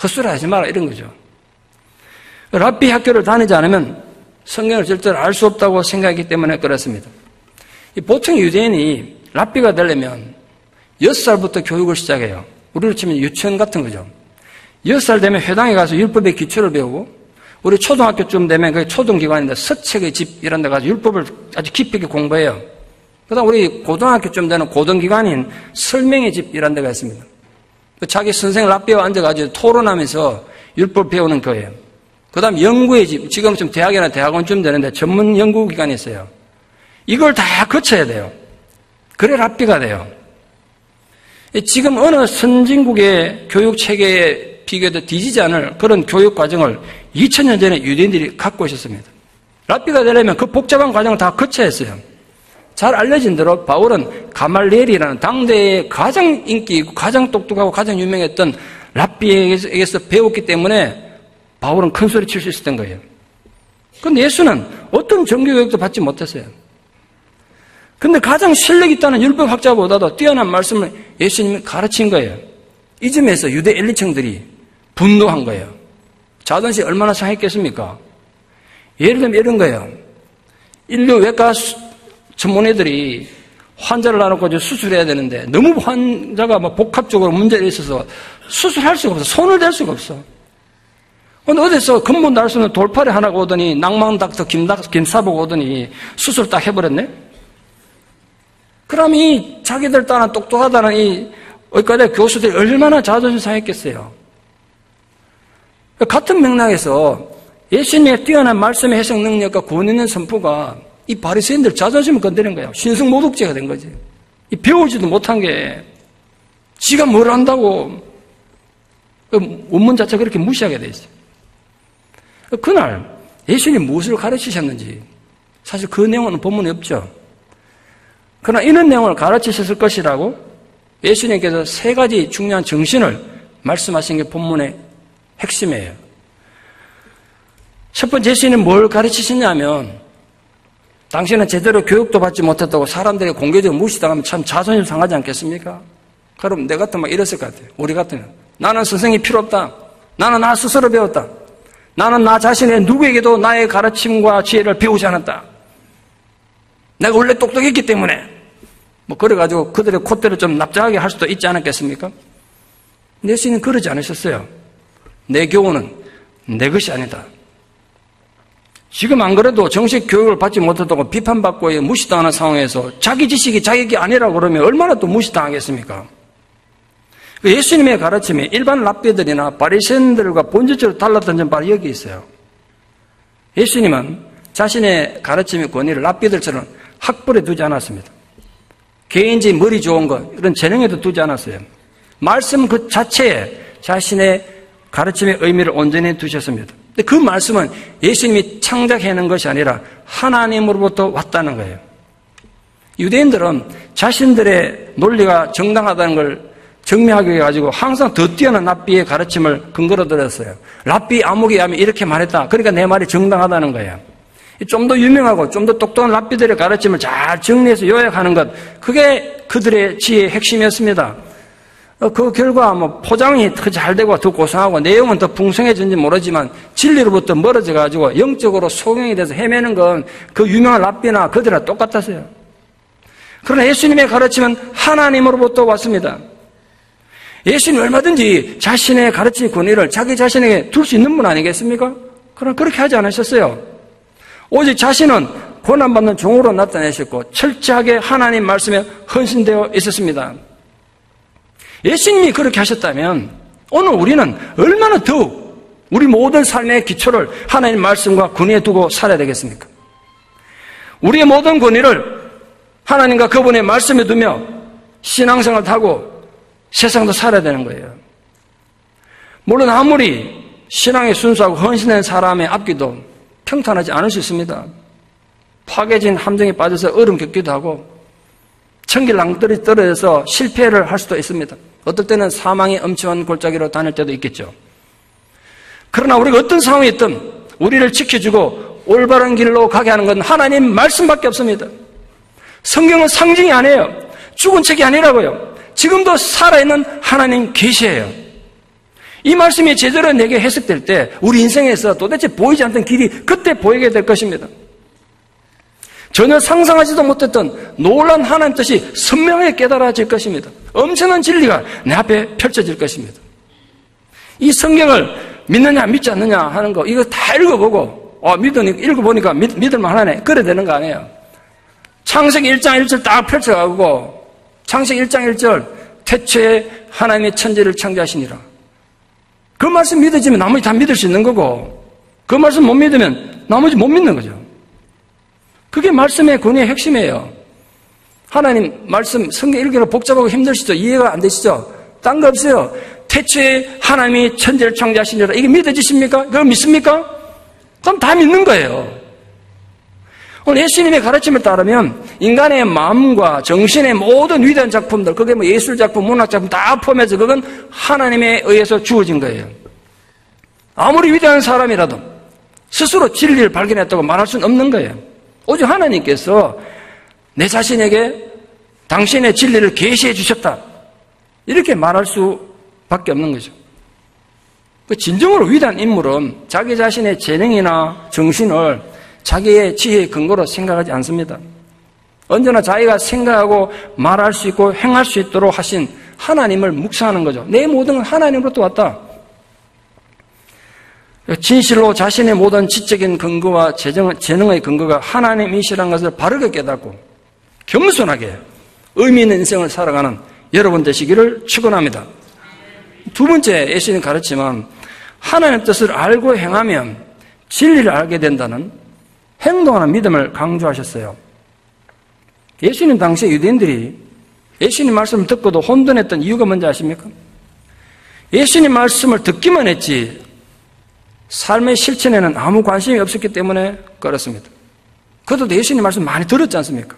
헛소리 하지 마라 이런 거죠. 랍비 학교를 다니지 않으면 성경을 절대로 알 수 없다고 생각했기 때문에 그렇습니다. 보통 유대인이 랍비가 되려면 6살부터 교육을 시작해요. 우리로 치면 유치원 같은 거죠. 6살 되면 회당에 가서 율법의 기초를 배우고 우리 초등학교쯤 되면 그게 초등기관인데 서책의 집 이런 데 가서 율법을 아주 깊이 있게 공부해요. 그 다음 우리 고등학교쯤 되는 고등기관인 설명의 집 이런 데가 있습니다. 자기 선생 랍비와 앉아가지고 토론하면서 율법 배우는 거예요. 그 다음 연구의 집, 지금 좀 대학이나 대학원쯤 되는데 전문 연구기관이 있어요. 이걸 다 거쳐야 돼요. 그래 랍비가 돼요. 지금 어느 선진국의 교육체계에 비교해도 뒤지지 않을 그런 교육과정을 2000년 전에 유대인들이 갖고 오셨습니다. 랍비가 되려면 그 복잡한 과정을 다 거쳐야 했어요. 잘 알려진 대로 바울은 가말리엘이라는 당대의 가장 인기 있고 가장 똑똑하고 가장 유명했던 랍비에게서 배웠기 때문에 바울은 큰 소리 칠 수 있었던 거예요. 그런데 예수는 어떤 정규교육도 받지 못했어요. 근데 가장 실력 있다는 율법학자보다도 뛰어난 말씀을 예수님이 가르친 거예요. 이 점에서 유대 엘리층들이 분노한 거예요. 자존심이 얼마나 상했겠습니까? 예를 들면 이런 거예요. 인류 외과 전문의들이 환자를 놔놓고 수술해야 되는데 너무 환자가 막 복합적으로 문제가 있어서 수술할 수가 없어. 손을 댈 수가 없어. 근데 어디서 근본 날 수 있는 돌팔이 하나가 오더니 낭만닥터 김사복 오더니 수술 딱 해버렸네? 그럼 이 자기들 따라 똑똑하다는 이 의과대 교수들이 얼마나 자존심 상했겠어요. 같은 맥락에서 예수님의 뛰어난 말씀의 해석 능력과 구원 있는 선포가 이 바리새인들 자존심을 건드린 거예요. 신성모독죄가 된 거지. 이 배우지도 못한 게 지가 뭘 안다고 원문 자체가 그렇게 무시하게 돼 있어요. 그날 예수님이 무엇을 가르치셨는지 사실 그 내용은 본문에 없죠. 그러나 이런 내용을 가르치셨을 것이라고 예수님께서 세 가지 중요한 정신을 말씀하신 게 본문의 핵심이에요. 첫 번째 예수님은 뭘 가르치시냐면 당신은 제대로 교육도 받지 못했다고 사람들이 공개적으로 무시당하면 참 자존심 상하지 않겠습니까? 그럼 내 같으면 막 이랬을 것 같아요. 우리 같으면. 나는 선생이 필요 없다. 나는 나 스스로 배웠다. 나는 나 자신의 누구에게도 나의 가르침과 지혜를 배우지 않았다. 내가 원래 똑똑했기 때문에 뭐 그래가지고 그들의 콧대를 좀 납작하게 할 수도 있지 않았겠습니까? 예수님은 그러지 않으셨어요. 내 교훈은 내 것이 아니다. 지금 안 그래도 정식 교육을 받지 못했다고 비판받고 무시당하는 상황에서 자기 지식이 자기 게 아니라고 그러면 얼마나 또 무시당하겠습니까? 예수님의 가르침이 일반 랍비들이나 바리새인들과 본질적으로 달랐던 점 바로 여기 있어요. 예수님은 자신의 가르침의 권위를 랍비들처럼 학벌에 두지 않았습니다. 개인지 머리 좋은 것 이런 재능에도 두지 않았어요. 말씀 그 자체에 자신의 가르침의 의미를 온전히 두셨습니다. 근데 그 말씀은 예수님이 창작해낸 것이 아니라 하나님으로부터 왔다는 거예요. 유대인들은 자신들의 논리가 정당하다는 걸 증명하기 위해 가지고 항상 더 뛰어난 랍비의 가르침을 근거로 들었어요. 랍비 아무개 하면 이렇게 말했다. 그러니까 내 말이 정당하다는 거예요. 좀 더 유명하고 좀 더 똑똑한 랍비들의 가르침을 잘 정리해서 요약하는 것, 그게 그들의 지혜의 핵심이었습니다. 그 결과 포장이 더 잘 되고 더 고상하고 내용은 더 풍성해진지 모르지만 진리로부터 멀어져 가지고 영적으로 소경이 돼서 헤매는 건 그 유명한 랍비나 그들이랑 똑같았어요. 그러나 예수님의 가르침은 하나님으로부터 왔습니다. 예수님 얼마든지 자신의 가르침의 권위를 자기 자신에게 둘 수 있는 분 아니겠습니까? 그러나 그렇게 하지 않으셨어요. 오직 자신은 고난받는 종으로 나타내셨고 철저하게 하나님 말씀에 헌신되어 있었습니다. 예수님이 그렇게 하셨다면 오늘 우리는 얼마나 더욱 우리 모든 삶의 기초를 하나님 말씀과 권위에 두고 살아야 되겠습니까? 우리의 모든 권위를 하나님과 그분의 말씀에 두며 신앙생활을 하고 세상도 살아야 되는 거예요. 물론 아무리 신앙에 순수하고 헌신된 사람의 앞길도 평탄하지 않을 수 있습니다. 파괴진 함정에 빠져서 얼음 겪기도 하고 천길낭떨이 떨어져서 실패를 할 수도 있습니다. 어떨 때는 사망의 엄청난 골짜기로 다닐 때도 있겠죠. 그러나 우리가 어떤 상황이 있든 우리를 지켜주고 올바른 길로 가게 하는 건 하나님 말씀밖에 없습니다. 성경은 상징이 아니에요. 죽은 책이 아니라고요. 지금도 살아있는 하나님 계시예요. 이 말씀이 제대로 내게 해석될 때 우리 인생에서 도대체 보이지 않던 길이 그때 보이게 될 것입니다. 전혀 상상하지도 못했던 놀라운 하나님 뜻이 선명하게 깨달아질 것입니다. 엄청난 진리가 내 앞에 펼쳐질 것입니다. 이 성경을 믿느냐 믿지 않느냐 하는 거 이거 다 읽어보고 읽어보니까 믿을만 하네 그래 되는 거 아니에요. 창세기 1장 1절 딱 펼쳐가고 창세기 1장 1절 태초에 하나님의 천지를 창조하시니라. 그 말씀 믿어지면 나머지 다 믿을 수 있는 거고 그 말씀 못 믿으면 나머지 못 믿는 거죠. 그게 말씀의 권위의 핵심이에요. 하나님 말씀 성경 읽기가 복잡하고 힘드시죠? 이해가 안 되시죠? 딴 거 없어요. 태초에 하나님이 천지를 창조하시니라. 이게 믿어지십니까? 그걸 믿습니까? 그럼 다 믿는 거예요. 오늘 예수님의 가르침을 따르면 인간의 마음과 정신의 모든 위대한 작품들, 그게 예술작품, 문학작품 다 포함해서 그건 하나님에 의해서 주어진 거예요. 아무리 위대한 사람이라도 스스로 진리를 발견했다고 말할 수는 없는 거예요. 오직 하나님께서 내 자신에게 당신의 진리를 계시해 주셨다. 이렇게 말할 수밖에 없는 거죠. 진정으로 위대한 인물은 자기 자신의 재능이나 정신을 자기의 지혜의 근거로 생각하지 않습니다. 언제나 자기가 생각하고 말할 수 있고 행할 수 있도록 하신 하나님을 묵상하는 거죠. 내 모든 건 하나님으로부터 왔다. 진실로 자신의 모든 지적인 근거와 재능의 근거가 하나님이시라는 것을 바르게 깨닫고 겸손하게 의미 있는 인생을 살아가는 여러분 되시기를 축원합니다. 두 번째 예수님 가르침은 하나님의 뜻을 알고 행하면 진리를 알게 된다는 행동하는 믿음을 강조하셨어요. 예수님 당시 유대인들이 예수님 말씀을 듣고도 혼돈했던 이유가 뭔지 아십니까? 예수님 말씀을 듣기만 했지 삶의 실천에는 아무 관심이 없었기 때문에 그렇습니다. 그들도 예수님 말씀 많이 들었지 않습니까?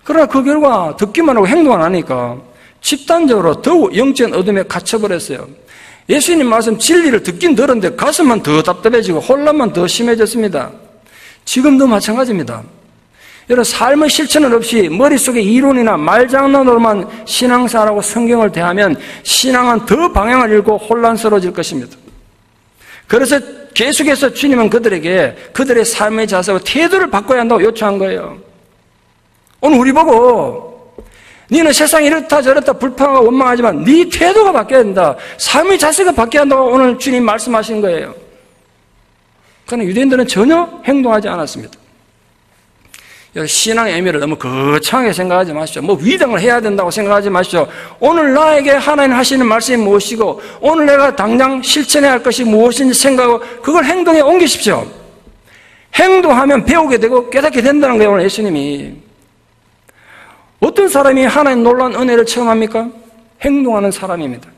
그러나 그 결과 듣기만 하고 행동 안 하니까 집단적으로 더욱 영적인 어둠에 갇혀버렸어요. 예수님 말씀 진리를 듣긴 들었는데 가슴만 더 답답해지고 혼란만 더 심해졌습니다. 지금도 마찬가지입니다. 여러분 삶의 실천은 없이 머릿속에 이론이나 말장난으로만 신앙생활하고 성경을 대하면 신앙은 더 방향을 잃고 혼란스러워질 것입니다. 그래서 계속해서 주님은 그들에게 그들의 삶의 자세와 태도를 바꿔야 한다고 요청한 거예요. 오늘 우리 보고 너는 세상이 이렇다 저렇다 불평하고 원망하지만 네 태도가 바뀌어야 된다. 삶의 자세가 바뀌어야 한다고 오늘 주님 말씀하신 거예요. 그러나 유대인들은 전혀 행동하지 않았습니다. 신앙의 의미를 너무 거창하게 생각하지 마십시오. 뭐 위등을 해야 된다고 생각하지 마십시오. 오늘 나에게 하나님 하시는 말씀이 무엇이고 오늘 내가 당장 실천해야 할 것이 무엇인지 생각하고 그걸 행동에 옮기십시오. 행동하면 배우게 되고 깨닫게 된다는 거예요. 오늘 예수님이. 어떤 사람이 하나님 놀라운 은혜를 체험합니까? 행동하는 사람입니다.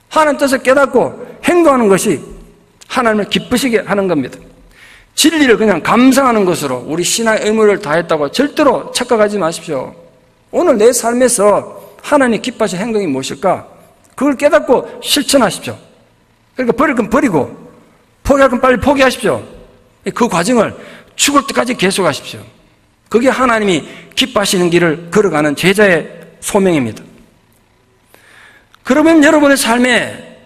하나님 뜻을 깨닫고 행동하는 것이 하나님을 기쁘시게 하는 겁니다. 진리를 그냥 감상하는 것으로 우리 신앙의 의무를 다했다고 절대로 착각하지 마십시오. 오늘 내 삶에서 하나님이 기뻐하시는 행동이 무엇일까? 그걸 깨닫고 실천하십시오. 그러니까 버릴 건 버리고 포기할 건 빨리 포기하십시오. 그 과정을 죽을 때까지 계속하십시오. 그게 하나님이 기뻐하시는 길을 걸어가는 제자의 소명입니다. 그러면 여러분의 삶에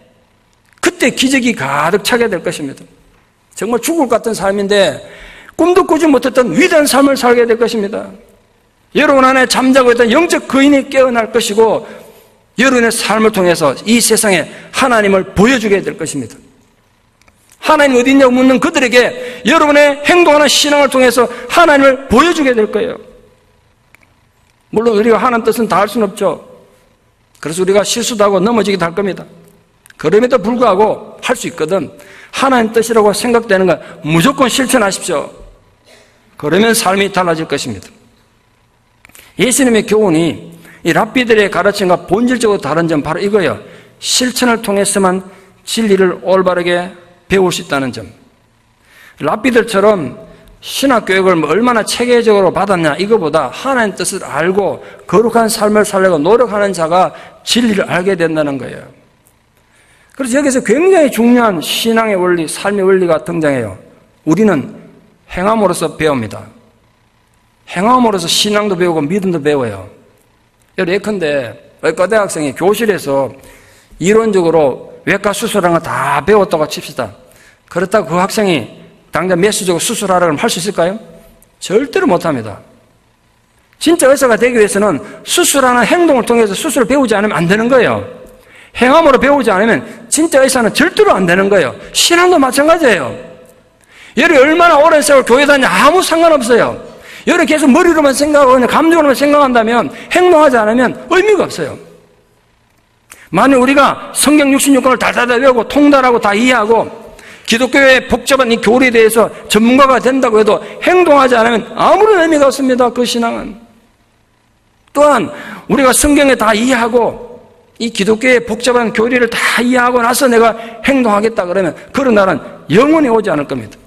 그때 기적이 가득 차게 될 것입니다. 정말 죽을 것 같은 삶인데 꿈도 꾸지 못했던 위대한 삶을 살게 될 것입니다. 여러분 안에 잠자고 있던 영적 거인이 깨어날 것이고 여러분의 삶을 통해서 이 세상에 하나님을 보여주게 될 것입니다. 하나님 어디 있냐고 묻는 그들에게 여러분의 행동하는 신앙을 통해서 하나님을 보여주게 될 거예요. 물론 우리가 하나님 뜻은 다 할 수는 없죠. 그래서 우리가 실수도 하고 넘어지기도 할 겁니다. 그럼에도 불구하고 할 수 있거든. 하나님 뜻이라고 생각되는 건 무조건 실천하십시오. 그러면 삶이 달라질 것입니다. 예수님의 교훈이 이 랍비들의 가르침과 본질적으로 다른 점 바로 이거예요. 실천을 통해서만 진리를 올바르게 배울 수 있다는 점. 랍비들처럼 신학교육을 얼마나 체계적으로 받았냐 이거보다 하나님 뜻을 알고 거룩한 삶을 살려고 노력하는 자가 진리를 알게 된다는 거예요. 그래서 여기서 굉장히 중요한 신앙의 원리, 삶의 원리가 등장해요. 우리는 행함으로써 배웁니다. 행함으로써 신앙도 배우고 믿음도 배워요. 예컨대 의과대학생이 교실에서 이론적으로 외과 수술하는 거 다 배웠다고 칩시다. 그렇다고 그 학생이 당장 매수적으로 수술하라고 할 수 있을까요? 절대로 못합니다. 진짜 의사가 되기 위해서는 수술하는 행동을 통해서 수술을 배우지 않으면 안 되는 거예요. 행함으로 배우지 않으면 진짜 의사는 절대로 안 되는 거예요. 신앙도 마찬가지예요. 여러분이 얼마나 오랜 세월 교회 다니냐 아무 상관없어요. 여러분이 계속 머리로만 생각하고 그냥 감정으로만 생각한다면 행동하지 않으면 의미가 없어요. 만약 우리가 성경 66권을 달달달 외우고 통달하고 다 이해하고 기독교의 복잡한 이 교리에 대해서 전문가가 된다고 해도 행동하지 않으면 아무런 의미가 없습니다. 그 신앙은. 또한 우리가 성경에 다 이해하고 이 기독교의 복잡한 교리를 다 이해하고 나서 내가 행동하겠다 그러면 그런 날은 영원히 오지 않을 겁니다.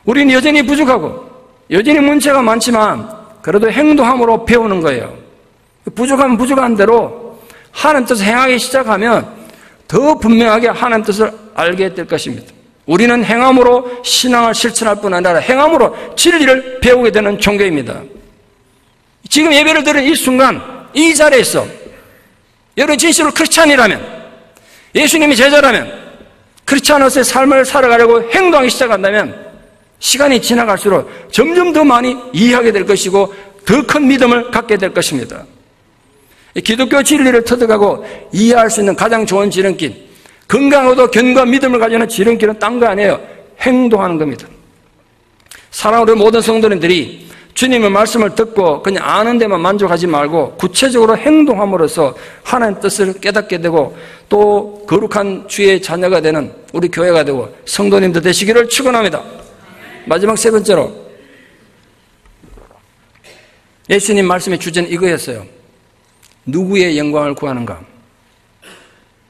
우리는 여전히 부족하고 여전히 문제가 많지만 그래도 행동함으로 배우는 거예요. 부족하면 부족한 대로 하나님 뜻을 행하기 시작하면 더 분명하게 하나님 뜻을 알게 될 것입니다. 우리는 행함으로 신앙을 실천할 뿐 아니라 행함으로 진리를 배우게 되는 종교입니다. 지금 예배를 드린 이 순간 이 자리에서 여러분 진실로 크리스찬이라면 예수님이 제자라면 크리스찬으로서의 삶을 살아가려고 행동하기 시작한다면 시간이 지나갈수록 점점 더 많이 이해하게 될 것이고 더 큰 믿음을 갖게 될 것입니다. 기독교 진리를 터득하고 이해할 수 있는 가장 좋은 지름길, 건강하고도 견고한 믿음을 가지는 지름길은 딴 거 아니에요. 행동하는 겁니다. 사랑하는 모든 성도님들이 주님의 말씀을 듣고 그냥 아는 데만 만족하지 말고 구체적으로 행동함으로써 하나님의 뜻을 깨닫게 되고 또 거룩한 주의 자녀가 되는 우리 교회가 되고 성도님들 되시기를 축원합니다. 마지막 세 번째로 예수님 말씀의 주제는 이거였어요. 누구의 영광을 구하는가?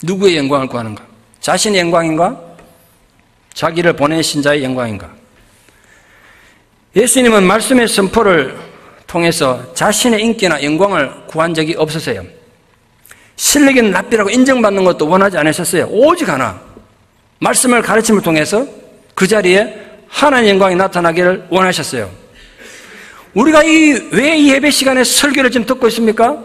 누구의 영광을 구하는가? 자신의 영광인가? 자기를 보내신 자의 영광인가? 예수님은 말씀의 선포를 통해서 자신의 인기나 영광을 구한 적이 없으세요. 실력인 랍비라고 인정받는 것도 원하지 않으셨어요. 오직 하나, 말씀을 가르침을 통해서 그 자리에 하나님의 영광이 나타나기를 원하셨어요. 우리가 왜 이 예배 시간에 설교를 지금 듣고 있습니까?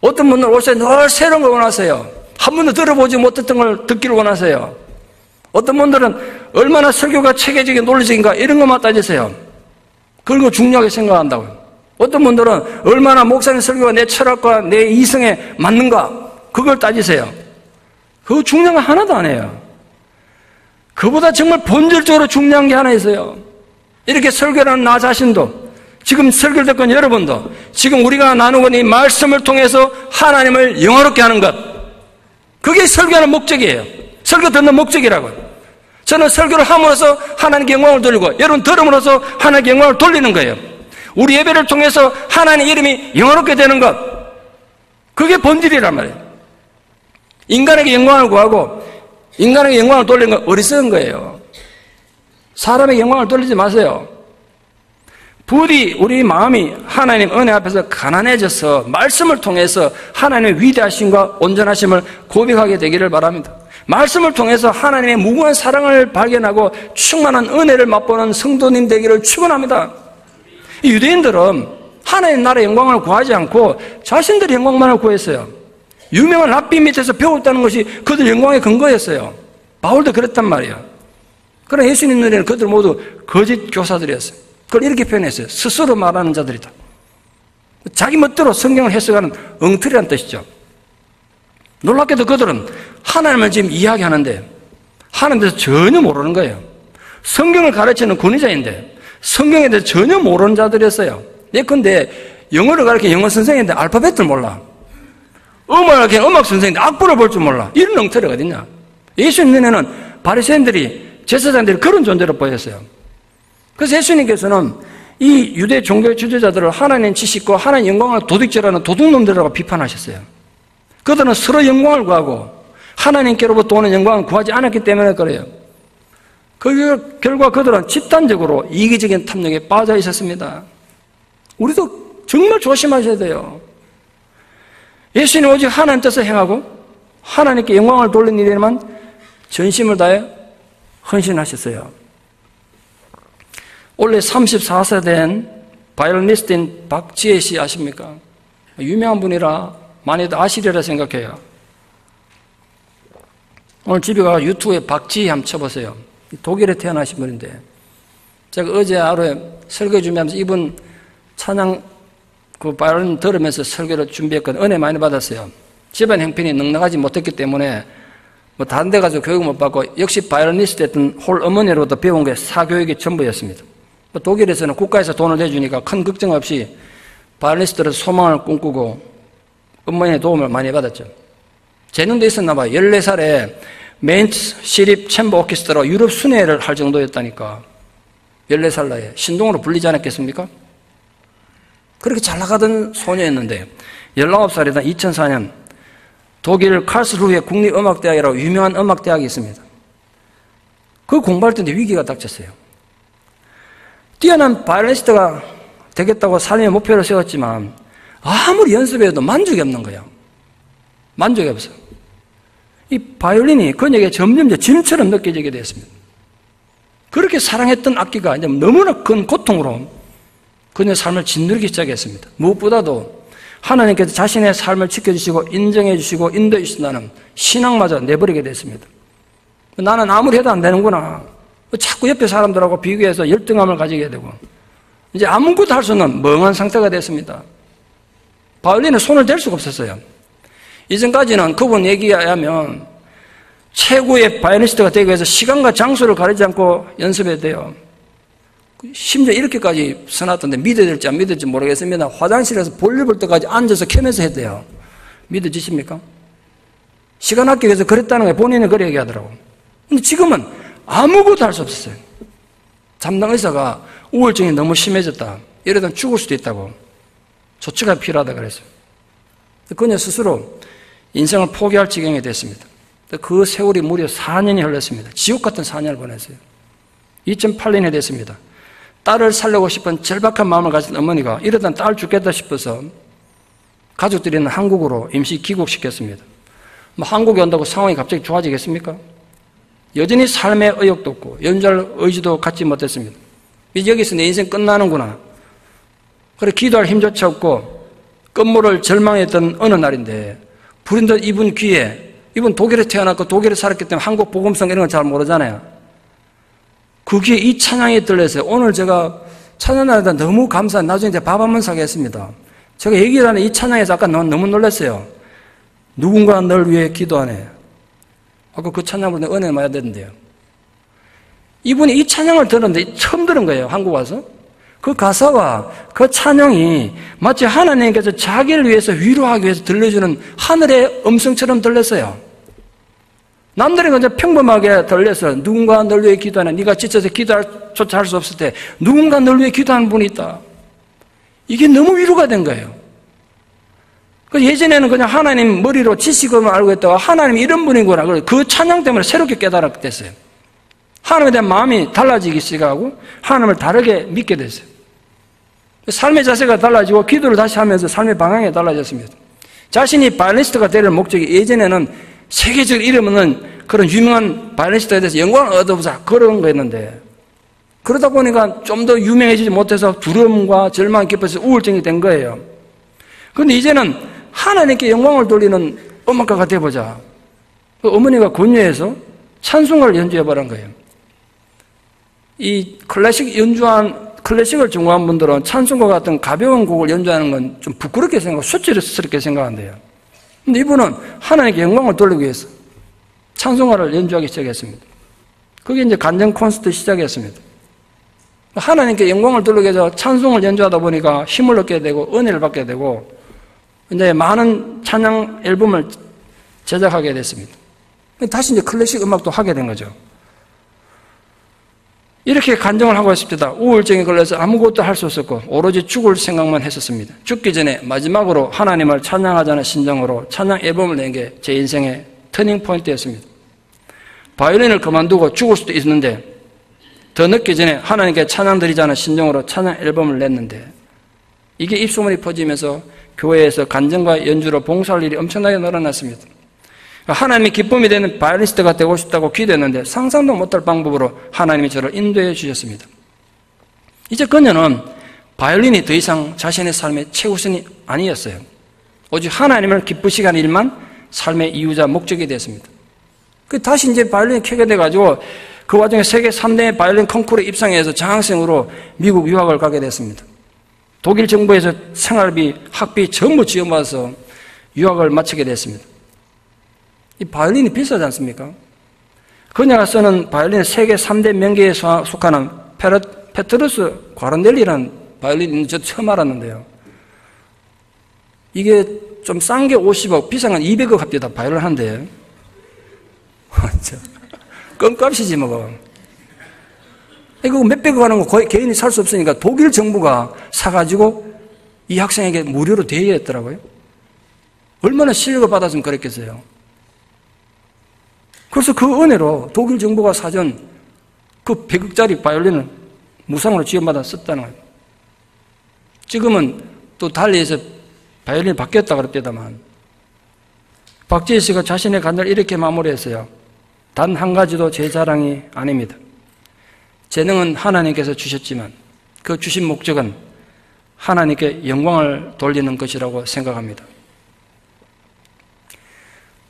어떤 분들은 오셔서 늘 새로운 걸 원하세요. 한 번도 들어보지 못했던 걸 듣기를 원하세요. 어떤 분들은 얼마나 설교가 체계적인 논리적인가 이런 것만 따지세요. 그런 거 중요하게 생각한다고요. 어떤 분들은 얼마나 목사님 설교가 내 철학과 내 이성에 맞는가 그걸 따지세요. 그거 중요한 거 하나도 안 해요. 그보다 정말 본질적으로 중요한 게 하나 있어요. 이렇게 설교하는 나 자신도, 지금 설교를 듣고 있는 여러분도, 지금 우리가 나누고 있는 이 말씀을 통해서 하나님을 영화롭게 하는 것, 그게 설교하는 목적이에요. 설교 듣는 목적이라고요. 저는 설교를 함으로써 하나님께 영광을 돌리고, 여러분 들음으로써 하나님께 영광을 돌리는 거예요. 우리 예배를 통해서 하나님 이름이 영화롭게 되는 것, 그게 본질이란 말이에요. 인간에게 영광을 구하고 인간에게 영광을 돌리는 건 어리석은 거예요. 사람에게 영광을 돌리지 마세요. 부디 우리 마음이 하나님 은혜 앞에서 가난해져서 말씀을 통해서 하나님의 위대하심과 온전하심을 고백하게 되기를 바랍니다. 말씀을 통해서 하나님의 무궁한 사랑을 발견하고 충만한 은혜를 맛보는 성도님 되기를 축원합니다. 유대인들은 하나님 나라의 영광을 구하지 않고 자신들의 영광만을 구했어요. 유명한 랍비 밑에서 배웠다는 것이 그들 영광의 근거였어요. 바울도 그랬단 말이에요. 그러나 예수님 눈에는 그들 모두 거짓 교사들이었어요. 그걸 이렇게 표현했어요. 스스로 말하는 자들이다. 자기 멋대로 성경을 해석하는 엉터리란 뜻이죠. 놀랍게도 그들은 하나님을 지금 이야기하는데 하나님에 대해서 전혀 모르는 거예요. 성경을 가르치는 권위자인데 성경에 대해서 전혀 모르는 자들이었어요. 예컨대 영어를 가르치는 영어 선생인데 알파벳을 몰라. 음악을 가르치는 음악 선생인데 악보를 볼 줄 몰라. 이런 엉터리가 어딨냐. 예수님 눈에는 바리새인들이, 제사장들이 그런 존재로 보였어요. 그래서 예수님께서는 이 유대 종교의 지도자들을 하나님 지식과 하나님 영광을 도둑질하는 도둑놈들이라고 비판하셨어요. 그들은 서로 영광을 구하고 하나님께로부터 오는 영광을 구하지 않았기 때문에 그래요. 그 결과 그들은 집단적으로 이기적인 탐욕에 빠져 있었습니다. 우리도 정말 조심하셔야 돼요. 예수님 오직 하나님 뜻을 행하고 하나님께 영광을 돌리는 일에만 전심을 다해 헌신하셨어요. 원래 34세 된 바이올리니스트인 박지혜 씨 아십니까? 유명한 분이라 많이들 아시리라 생각해요. 오늘 집에 가서 유튜브에 박지혜 한번 쳐보세요. 독일에 태어나신 분인데 제가 어제 하루에 설교 준비하면서 이분 찬양 그 바이올린 들으면서 설교를 준비했거든요. 은혜 많이 받았어요. 집안 형편이 넉넉하지 못했기 때문에 뭐 다른 데 가서 교육 못 받고 역시 바이올리니스트 했던 홀 어머니로부터 배운 게 사교육이 전부였습니다. 독일에서는 국가에서 돈을 내주니까 큰 걱정 없이 바이올리니스트로 소망을 꿈꾸고 어머니의 도움을 많이 받았죠. 재능도 있었나 봐요. 14살에 메인츠 시립 챔버 오케스트라 유럽 순회를 할 정도였다니까. 14살 나이에 신동으로 불리지 않았겠습니까? 그렇게 잘 나가던 소녀였는데 19살이다 2004년 독일 칼스루헤 국립음악대학이라고 유명한 음악대학이 있습니다. 그 공부할 때 위기가 닥쳤어요. 뛰어난 바이올리니스트가 되겠다고 삶의 목표를 세웠지만 아무리 연습해도 만족이 없는 거예요. 만족이 없어요. 이 바이올린이 그녀에게 점점 짐처럼 느껴지게 되었습니다. 그렇게 사랑했던 악기가 이제 너무나 큰 고통으로 그녀의 삶을 짓누르기 시작했습니다. 무엇보다도 하나님께서 자신의 삶을 지켜주시고 인정해주시고 인도해주신다는 신앙마저 내버리게 됐습니다. 나는 아무리 해도 안 되는구나. 자꾸 옆에 사람들하고 비교해서 열등감을 가지게 되고 이제 아무것도 할 수 없는 멍한 상태가 됐습니다. 바이올린에 손을 댈 수가 없었어요. 이전까지는 그분 얘기에 의하면 최고의 바이올리니스트가 되기 위해서 시간과 장소를 가리지 않고 연습해야 돼요. 심지어 이렇게까지 써놨던데 믿어야 될지 안 믿을지 모르겠습니다. 화장실에서 볼일 볼 때까지 앉아서 켜면서 해야 돼요. 믿어지십니까? 시간 아끼기 위해서 그랬다는 거예요. 본인은 그렇게 얘기하더라고요. 근데 지금은 아무것도 할 수 없었어요. 담당 의사가 우울증이 너무 심해졌다. 이러다 죽을 수도 있다고. 조치가 필요하다 그랬어요. 그녀 스스로 인생을 포기할 지경이 됐습니다. 그 세월이 무려 4년이 흘렀습니다. 지옥 같은 4년을 보냈어요. 2008년이 됐습니다. 딸을 살려고 싶은 절박한 마음을 가진 어머니가 이러다 딸 죽겠다 싶어서 가족들이 있는 한국으로 임시 귀국시켰습니다. 뭐 한국에 온다고 상황이 갑자기 좋아지겠습니까? 여전히 삶의 의욕도 없고 연주할 의지도 갖지 못했습니다. 이제 여기서 내 인생 끝나는구나. 그래 기도할 힘조차 없고 끝물을 절망했던 어느 날인데 불현듯 이분 귀에, 이분 독일에 태어났고 독일에 살았기 때문에 한국 복음성 이런 건 잘 모르잖아요. 그 귀에 이 찬양이 들려서요. 오늘 제가 찬양하다 너무 감사한, 나중에 제가 밥 한번 사겠습니다. 제가 얘기를 하는 이 찬양에서 아까 너무 놀랐어요. 누군가 널 위해 기도하네. 아까 그 찬양 부르는데 은혜 많이 되던데요. 이분이 이 찬양을 들었는데 처음 들은 거예요. 한국 와서. 그 가사와 그 찬양이 마치 하나님께서 자기를 위해서 위로하기 위해서 들려주는 하늘의 음성처럼 들렸어요. 남들은 그냥 평범하게 들려서 누군가 널 위해 기도하는, 네가 지쳐서 기도조차 할 수 없을 때 누군가 널 위해 기도하는 분이 있다. 이게 너무 위로가 된 거예요. 예전에는 그냥 하나님 머리로 지식으로만 알고 있다가 하나님이 이런 분이구나. 그 찬양 때문에 새롭게 깨달았게 됐어요. 하나님에 대한 마음이 달라지기 시작하고 하나님을 다르게 믿게 됐어요. 삶의 자세가 달라지고 기도를 다시 하면서 삶의 방향이 달라졌습니다. 자신이 바이올리니스트가 될 목적이 예전에는 세계적 이름 없는 그런 유명한 바이올리니스트에 대해서 영광을 얻어보자 그런 거였는데, 그러다 보니까 좀 더 유명해지지 못해서 두려움과 절망이 깊어서 우울증이 된 거예요. 그런데 이제는 하나님께 영광을 돌리는 음악가가 되어보자. 어머니가 권유해서 찬송가를 연주해보라는 거예요. 이 클래식을 전공한 분들은 찬송가 같은 가벼운 곡을 연주하는 건 좀 부끄럽게 생각하고 수치스럽게 생각한대요. 근데 이분은 하나님께 영광을 돌리기 위해서 찬송가를 연주하기 시작했습니다. 그게 이제 간증 콘서트 시작이었습니다. 하나님께 영광을 돌리기 위해서 찬송을 연주하다 보니까 힘을 얻게 되고 은혜를 받게 되고 이제 많은 찬양 앨범을 제작하게 됐습니다. 다시 이제 클래식 음악도 하게 된 거죠. 이렇게 간증을 하고 있습니다. 우울증에 걸려서 아무것도 할 수 없었고 오로지 죽을 생각만 했었습니다. 죽기 전에 마지막으로 하나님을 찬양하자는 심정으로 찬양 앨범을 낸 게 제 인생의 터닝 포인트였습니다. 바이올린을 그만두고 죽을 수도 있는데 더 늦기 전에 하나님께 찬양 드리자는 심정으로 찬양 앨범을 냈는데, 이게 입소문이 퍼지면서 교회에서 간증과 연주로 봉사할 일이 엄청나게 늘어났습니다. 하나님이 기쁨이 되는 바이올리니스트가 되고 싶다고 기도했는데 상상도 못할 방법으로 하나님이 저를 인도해 주셨습니다. 이제 그녀는 바이올린이 더 이상 자신의 삶의 최우선이 아니었어요. 오직 하나님을 기쁘시게 하는 일만 삶의 이유자 목적이 됐습니다. 다시 이제 바이올린이 켜게 돼가지고 그 와중에 세계 3대 바이올린 콩쿠르에 입상해서 장학생으로 미국 유학을 가게 됐습니다. 독일 정부에서 생활비, 학비 전부 지원받아서 유학을 마치게 됐습니다. 이 바이올린이 비싸지 않습니까? 그녀가 쓰는 바이올린은 세계 3대 명기에 속하는 페트루스 과론델리라는 바이올린은 저 처음 알았는데요. 이게 좀 싼 게 50억, 비싼 건 200억 합니다. 바이올린 한데. 껌값이지 뭐. 이거 몇백억 하는 거 거의 개인이 살 수 없으니까 독일 정부가 사가지고 이 학생에게 무료로 대여했더라고요. 얼마나 실력을 받았으면 그랬겠어요. 그래서 그 은혜로 독일 정부가 사전 그 100억짜리 바이올린을 무상으로 지원받아 썼다는 거예요. 지금은 또 달리해서 바이올린이 바뀌었다 그랬대다만, 박지혜 씨가 자신의 간증을 이렇게 마무리했어요. 단 한 가지도 제 자랑이 아닙니다. 재능은 하나님께서 주셨지만 그 주신 목적은 하나님께 영광을 돌리는 것이라고 생각합니다.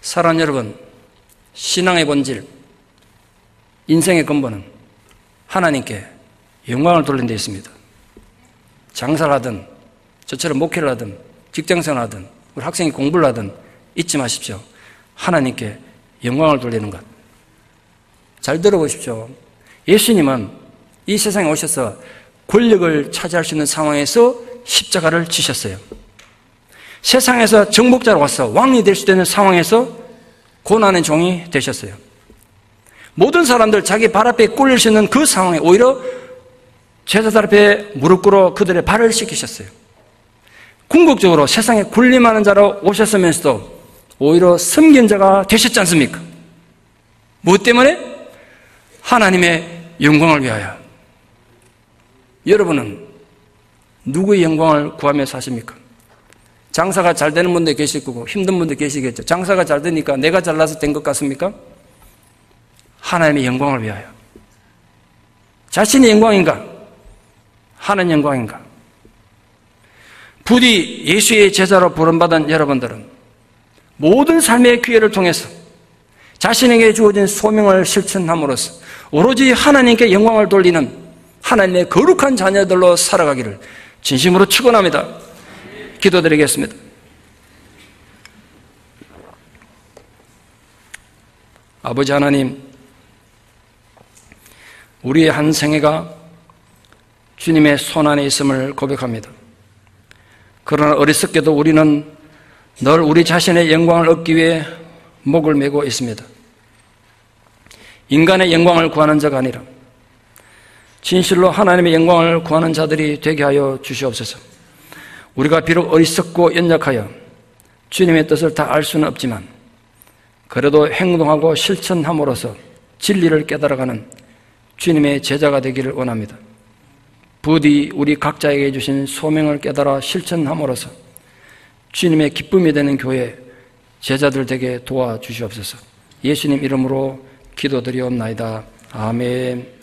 사랑하는 여러분, 신앙의 본질, 인생의 근본은 하나님께 영광을 돌리는 데 있습니다. 장사를 하든 저처럼 목회를 하든 직장생활을 하든 우리 학생이 공부를 하든 잊지 마십시오. 하나님께 영광을 돌리는 것. 잘 들어보십시오. 예수님은 이 세상에 오셔서 권력을 차지할 수 있는 상황에서 십자가를 지셨어요. 세상에서 정복자로 와서 왕이 될 수 있는 상황에서 고난의 종이 되셨어요. 모든 사람들 자기 발 앞에 꿀릴 수 있는 그 상황에 오히려 제자들 앞에 무릎 꿇어 그들의 발을 씻기셨어요. 궁극적으로 세상에 군림하는 자로 오셨으면서도 오히려 섬긴 자가 되셨지 않습니까? 무엇 때문에? 하나님의 영광을 위하여. 여러분은 누구의 영광을 구하며 사십니까? 장사가 잘 되는 분도 계실 거고 힘든 분도 계시겠죠. 장사가 잘 되니까 내가 잘나서 된 것 같습니까? 하나님의 영광을 위하여. 자신의 영광인가? 하나님의 영광인가? 부디 예수의 제자로 부름받은 여러분들은 모든 삶의 기회를 통해서 자신에게 주어진 소명을 실천함으로써 오로지 하나님께 영광을 돌리는 하나님의 거룩한 자녀들로 살아가기를 진심으로 축원합니다. 기도드리겠습니다. 아버지 하나님, 우리의 한 생애가 주님의 손안에 있음을 고백합니다. 그러나 어리석게도 우리는 늘 우리 자신의 영광을 얻기 위해 목을 메고 있습니다. 인간의 영광을 구하는 자가 아니라 진실로 하나님의 영광을 구하는 자들이 되게 하여 주시옵소서. 우리가 비록 어리석고 연약하여 주님의 뜻을 다 알 수는 없지만 그래도 행동하고 실천함으로써 진리를 깨달아가는 주님의 제자가 되기를 원합니다. 부디 우리 각자에게 주신 소명을 깨달아 실천함으로써 주님의 기쁨이 되는 교회 제자들 되게 도와주시옵소서. 예수님 이름으로 기도드리옵나이다. 아멘.